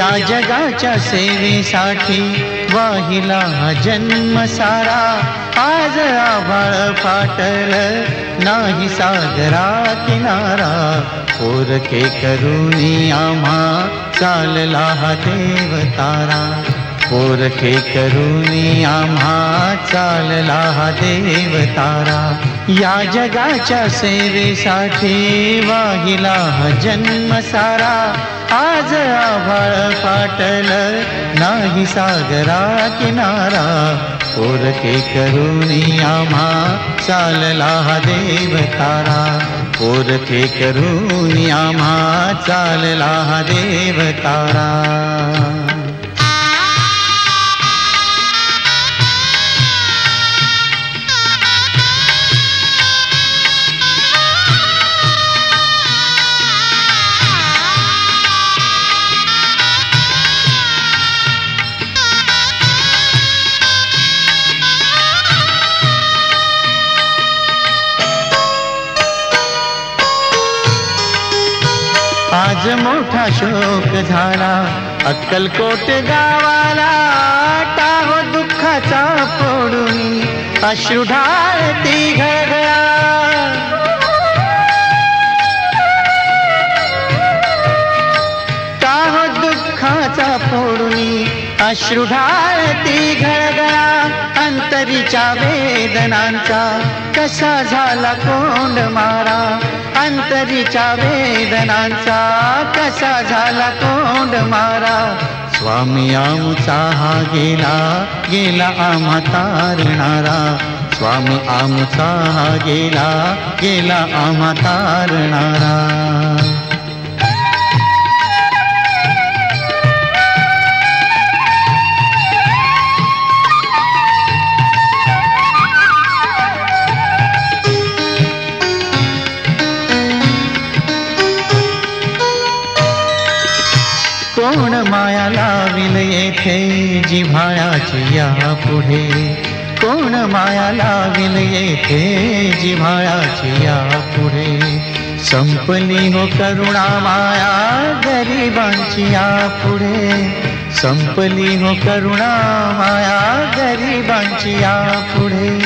या जगाच्या सेवेसाठी वाहिला हा जन्म सारा. आज आभाळ फाटल नाही सागरा किनारा. पोरके करुणी आम्हा चालला हा देव तारा. पोरके करुणी आम्हा चालला हा देव तारा. या जगाच्या सेवेसाठी वाहिला हा जन्म सारा. आज आभाळ फाटल नाही सागरा किनारा. पोरके करुणी आम्हा चालला हा देव तारा. पोरके करुणी आम्हा चालला हा देव तारा. आज मोठा शोक झाला अक्कलकोट गावाला. टाहो दुःखाचा फोडून अश्रू ढाळती घळघळा. टाहो दुःखाचा फोडून अश्रू ढाळती घळघळा. अंतरीच्या वेदनांचा कसा झाला कोंड मारा. अंतरीच्या वेदनांचा कसा झाला कोंड मारा. स्वामी आमचा हा गेला गेला आम्हा तारणारा. स्वामी आमचा हा गेला गेला आम्हा तारणारा. कोण माया लाविल येथे जिव्हाळ्याची या पुढे. कोण माया लाविल येथे जिव्हाळ्याची या पुढे. संपली हो करुणा माया गरिबांची या पुढे. संपली हो करुणा माया गरिबांची या पुढे.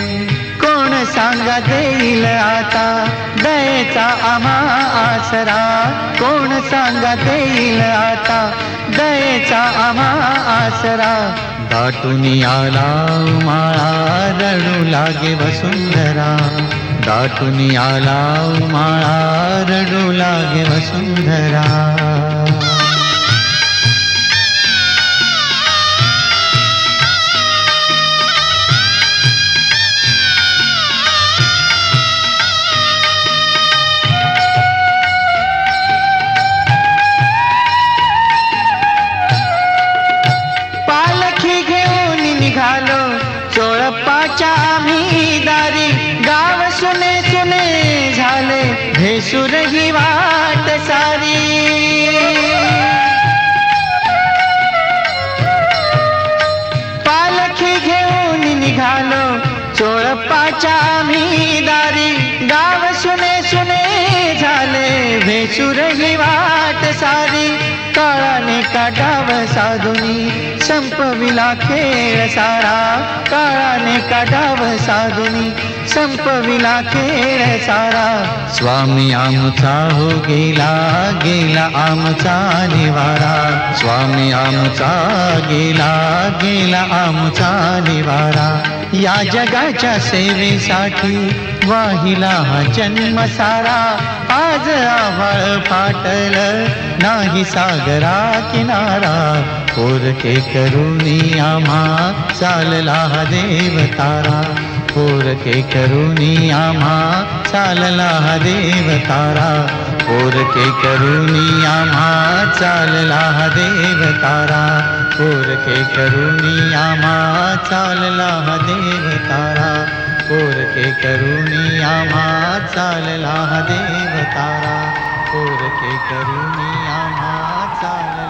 कोण सांगा देईल आता दयेचा आम्हा आसरा. कोण सांगा देईल आता दयेचा आम्हा आसरा. दाटून आला माळा रडू लागे वसुंधरा. दाटून आला माळा रडू लागे वसुंधरा. चोळप्पाच्या आम्ही दारी. गाव सुने सुने झाले भेसूर ही वाट सारी. पालखी घेऊन निघालो चोळप्पाच्या आम्ही दारी. गाव सुने सुने झाले भेसूर ही वाट सारी. काळाने काढाव साधुनी संपविला खेळ सारा. काळाने काढाव साधुनी संपविला खेळ सारा. स्वामी आमचा हो गेला गेला आमचा निवारा. स्वामी आमचा गेला गेला आमचा निवारा. या जगाच्या सेवेसाठी वाहिला हा जन्म सारा. आज आभाळ फाटल नाही सागरा किनारा. पोरके करुणी आम्हा चालला हा देव तारा. पोरके करुणी आम्हा चालला हा देव तारा. पोरके करुणी आम्हा चालला हा देव तारा. पोरके करुणी आम्हा चालला हा देव तारा. पोरके करुणी आम्हा चालला हा देव तारा. पोरके करुणी आम्हा चालला